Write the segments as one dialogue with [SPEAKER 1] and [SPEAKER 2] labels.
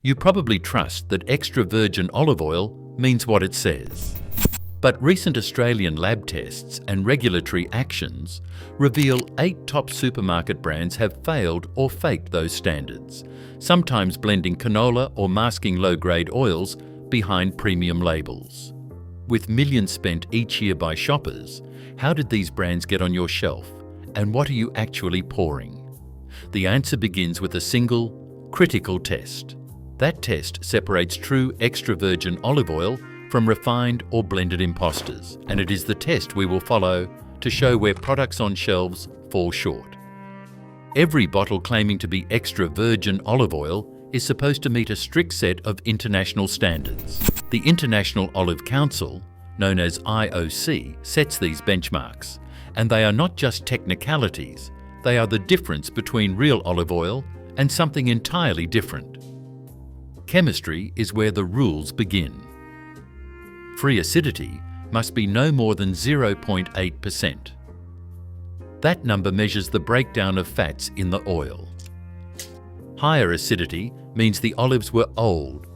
[SPEAKER 1] You probably trust that extra virgin olive oil means what it says. But recent Australian lab tests and regulatory actions reveal 8 top supermarket brands have failed or faked those standards, sometimes blending canola or masking low-grade oils behind premium labels. With millions spent each year by shoppers, how did these brands get on your shelf, and what are you actually pouring? The answer begins with a single, critical test. That test separates true extra virgin olive oil from refined or blended imposters, and it is the test we will follow to show where products on shelves fall short. Every bottle claiming to be extra virgin olive oil is supposed to meet a strict set of international standards. The International Olive Council, known as IOC, sets these benchmarks, and they are not just technicalities, they are the difference between real olive oil and something entirely different. Chemistry is where the rules begin. Free acidity must be no more than 0.8%. That number measures the breakdown of fats in the oil. Higher acidity means the olives were old,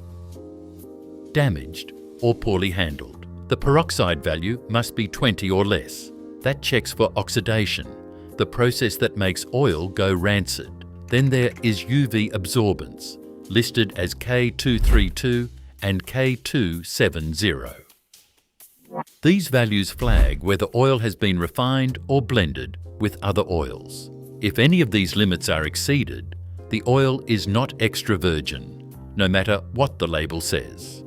[SPEAKER 1] damaged, or poorly handled. The peroxide value must be 20 or less. That checks for oxidation, the process that makes oil go rancid. Then there is UV absorbance, listed as K232 and K270. These values flag whether oil has been refined or blended with other oils. If any of these limits are exceeded, the oil is not extra virgin, no matter what the label says.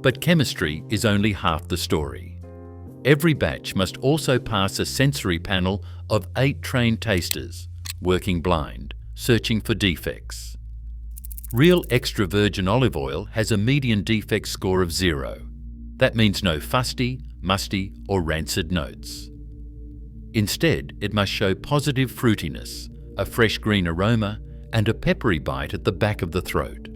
[SPEAKER 1] But chemistry is only half the story. Every batch must also pass a sensory panel of 8 trained tasters, working blind, searching for defects. Real extra virgin olive oil has a median defect score of 0. That means no fusty, musty, or rancid notes. Instead, it must show positive fruitiness, a fresh green aroma, and a peppery bite at the back of the throat.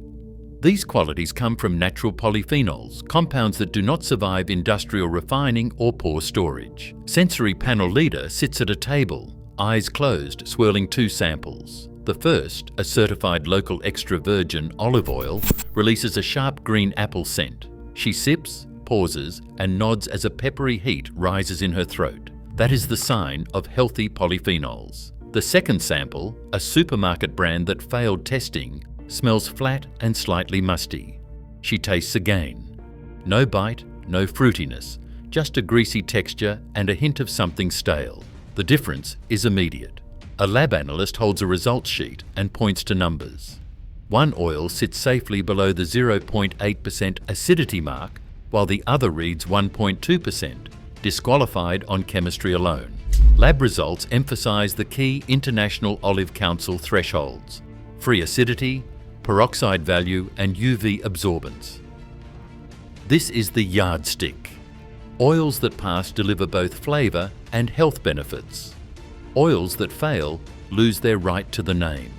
[SPEAKER 1] These qualities come from natural polyphenols, compounds that do not survive industrial refining or poor storage. Sensory panel leader sits at a table, eyes closed, swirling 2 samples. The first, a certified local extra virgin olive oil, releases a sharp green apple scent. She sips, pauses, and nods as a peppery heat rises in her throat. That is the sign of healthy polyphenols. The second sample, a supermarket brand that failed testing, smells flat and slightly musty. She tastes again. No bite, no fruitiness, just a greasy texture and a hint of something stale. The difference is immediate. A lab analyst holds a results sheet and points to numbers. One oil sits safely below the 0.8% acidity mark, while the other reads 1.2%, disqualified on chemistry alone. Lab results emphasize the key International Olive Council thresholds: free acidity, peroxide value, and UV absorbance. This is the yardstick. Oils that pass deliver both flavor and health benefits. Oils that fail lose their right to the name.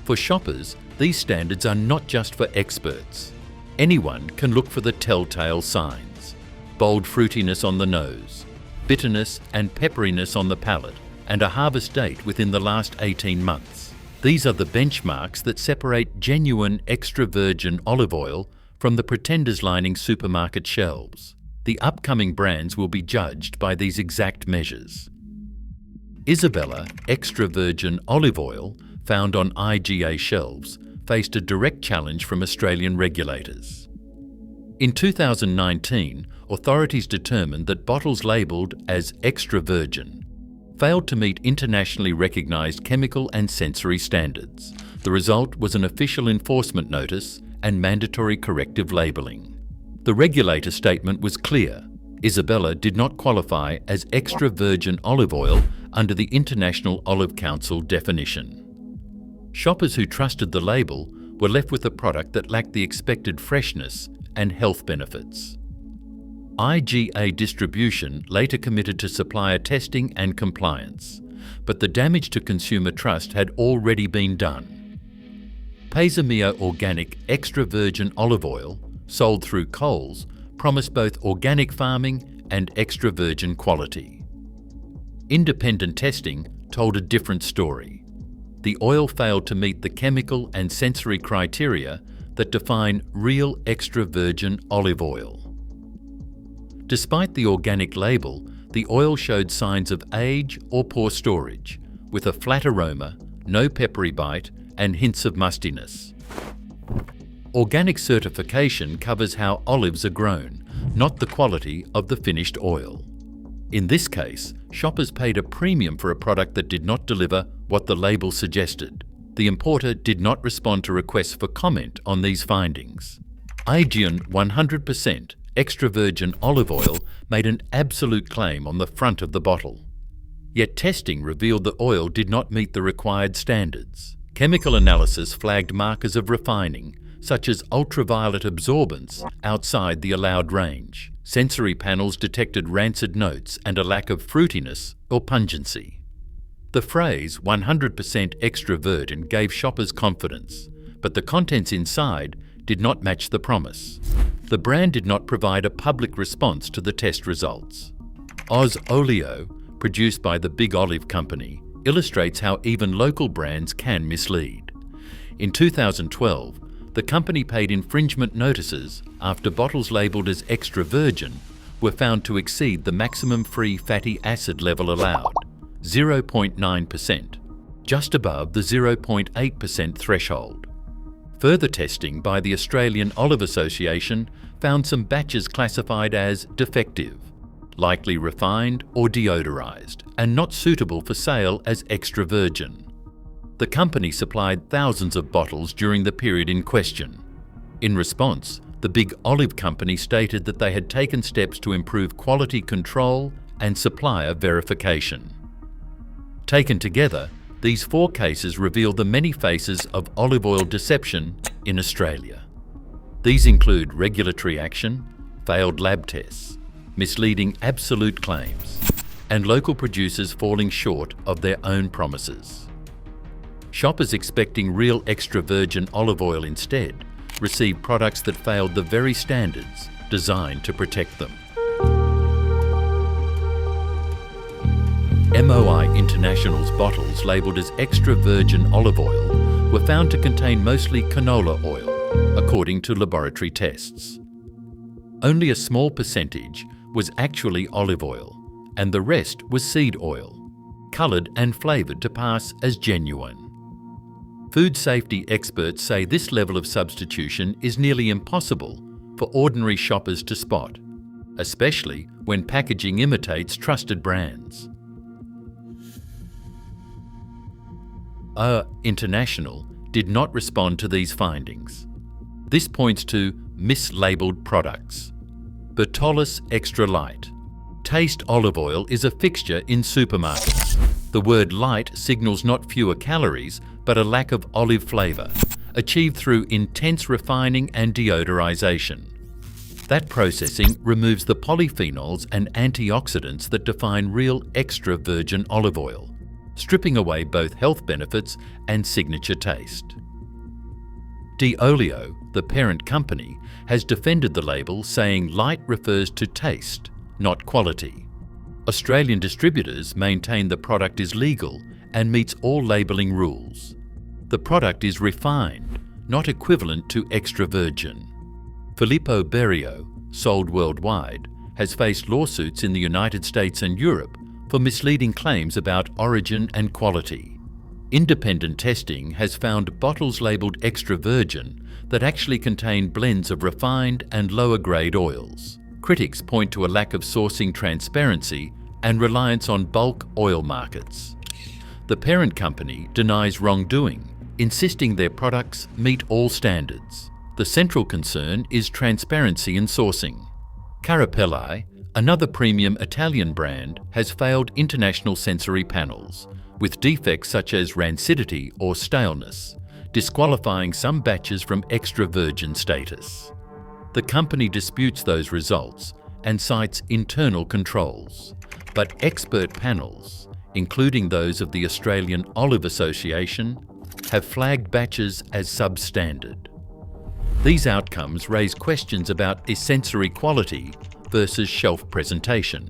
[SPEAKER 1] For shoppers, these standards are not just for experts. Anyone can look for the telltale signs: bold fruitiness on the nose, bitterness and pepperiness on the palate, and a harvest date within the last 18 months. These are the benchmarks that separate genuine extra virgin olive oil from the pretenders lining supermarket shelves. The upcoming brands will be judged by these exact measures. Isabella extra virgin olive oil, found on IGA shelves, faced a direct challenge from Australian regulators. In 2019, authorities determined that bottles labelled as extra virgin failed to meet internationally recognised chemical and sensory standards. The result was an official enforcement notice and mandatory corrective labelling. The regulator statement was clear: Isabella did not qualify as extra virgin olive oil under the International Olive Council definition. Shoppers who trusted the label were left with a product that lacked the expected freshness and health benefits. IGA Distribution later committed to supplier testing and compliance, but the damage to consumer trust had already been done. Paysamia Organic extra virgin olive oil, sold through Coles, promised both organic farming and extra virgin quality. Independent testing told a different story. The oil failed to meet the chemical and sensory criteria that define real extra virgin olive oil. Despite the organic label, the oil showed signs of age or poor storage, with a flat aroma, no peppery bite, and hints of mustiness. Organic certification covers how olives are grown, not the quality of the finished oil. In this case, shoppers paid a premium for a product that did not deliver what the label suggested. The importer did not respond to requests for comment on these findings. Aegean 100% extra virgin olive oil made an absolute claim on the front of the bottle. Yet testing revealed the oil did not meet the required standards. Chemical analysis flagged markers of refining, such as ultraviolet absorbance, outside the allowed range. Sensory panels detected rancid notes and a lack of fruitiness or pungency. The phrase 100% extra virgin gave shoppers confidence, but the contents inside did not match the promise. The brand did not provide a public response to the test results. Oleo, produced by the Big Olive Company, illustrates how even local brands can mislead. In 2012, the company paid infringement notices after bottles labelled as extra virgin were found to exceed the maximum free fatty acid level allowed, 0.9%, just above the 0.8% threshold. Further testing by the Australian Olive Association found some batches classified as defective, likely refined or deodorized, and not suitable for sale as extra virgin. The company supplied thousands of bottles during the period in question. In response, the Big Olive Company stated that they had taken steps to improve quality control and supplier verification. Taken together, these 4 cases reveal the many faces of olive oil deception in Australia. These include regulatory action, failed lab tests, misleading absolute claims, and local producers falling short of their own promises. Shoppers expecting real extra virgin olive oil instead received products that failed the very standards designed to protect them. MOI International's bottles labelled as extra virgin olive oil were found to contain mostly canola oil, according to laboratory tests. Only a small percentage was actually olive oil, and the rest was seed oil, coloured and flavoured to pass as genuine. Food safety experts say this level of substitution is nearly impossible for ordinary shoppers to spot, especially when packaging imitates trusted brands. International did not respond to these findings. This points to mislabelled products. Bertolus Extra Light. Taste olive oil is a fixture in supermarkets. The word light signals not fewer calories, but a lack of olive flavour, achieved through intense refining and deodorization. That processing removes the polyphenols and antioxidants that define real extra virgin olive oil, stripping away both health benefits and signature taste. Oleo, the parent company, has defended the label, saying light refers to taste, not quality. Australian distributors maintain the product is legal and meets all labelling rules. The product is refined, not equivalent to extra virgin. Filippo Berio, sold worldwide, has faced lawsuits in the United States and Europe for misleading claims about origin and quality. Independent testing has found bottles labelled extra virgin that actually contain blends of refined and lower grade oils. Critics point to a lack of sourcing transparency and reliance on bulk oil markets. The parent company denies wrongdoing, insisting their products meet all standards. The central concern is transparency in sourcing. Carapelli, another premium Italian brand, has failed international sensory panels, with defects such as rancidity or staleness, disqualifying some batches from extra virgin status. The company disputes those results and cites internal controls, but expert panels, including those of the Australian Olive Association, have flagged batches as substandard. These outcomes raise questions about sensory quality versus shelf presentation.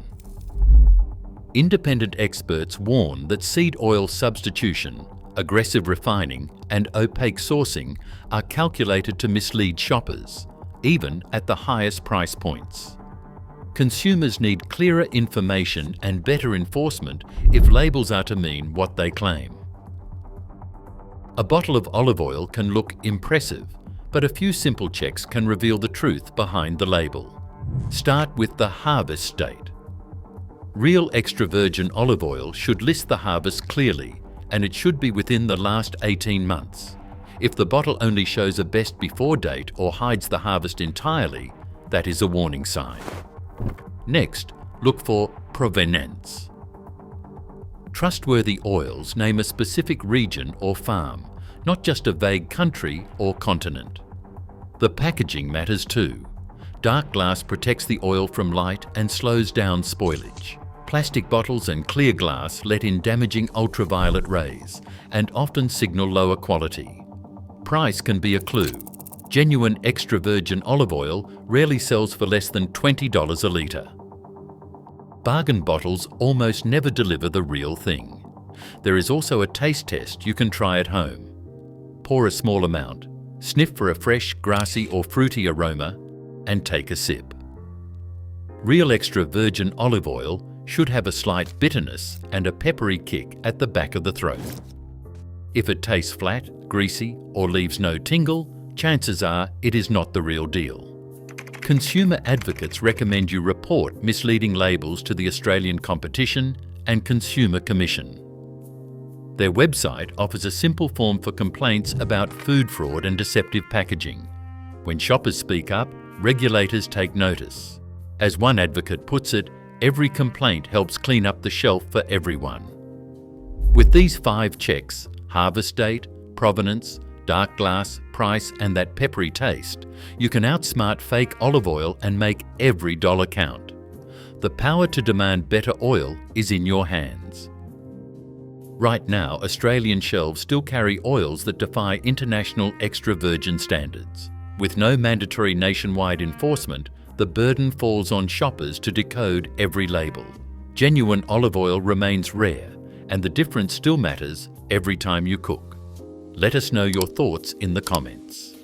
[SPEAKER 1] Independent experts warn that seed oil substitution, aggressive refining, and opaque sourcing are calculated to mislead shoppers, even at the highest price points. Consumers need clearer information and better enforcement if labels are to mean what they claim. A bottle of olive oil can look impressive, but a few simple checks can reveal the truth behind the label. Start with the harvest date. Real extra virgin olive oil should list the harvest clearly, and it should be within the last 18 months. If the bottle only shows a best before date or hides the harvest entirely, that is a warning sign. Next, look for provenance. Trustworthy oils name a specific region or farm, not just a vague country or continent. The packaging matters too. Dark glass protects the oil from light and slows down spoilage. Plastic bottles and clear glass let in damaging ultraviolet rays and often signal lower quality. Price can be a clue. Genuine extra virgin olive oil rarely sells for less than $20 a litre. Bargain bottles almost never deliver the real thing. There is also a taste test you can try at home. Pour a small amount, sniff for a fresh, grassy or fruity aroma, and take a sip. Real extra virgin olive oil should have a slight bitterness and a peppery kick at the back of the throat. If it tastes flat, greasy, or leaves no tingle, chances are it is not the real deal. Consumer advocates recommend you report misleading labels to the Australian Competition and Consumer Commission. Their website offers a simple form for complaints about food fraud and deceptive packaging. When shoppers speak up, regulators take notice. As one advocate puts it, every complaint helps clean up the shelf for everyone. With these 5 checks, harvest date, provenance, dark glass, price, and that peppery taste, you can outsmart fake olive oil and make every dollar count. The power to demand better oil is in your hands. Right now, Australian shelves still carry oils that defy international extra virgin standards. With no mandatory nationwide enforcement, the burden falls on shoppers to decode every label. Genuine olive oil remains rare, and the difference still matters every time you cook. Let us know your thoughts in the comments.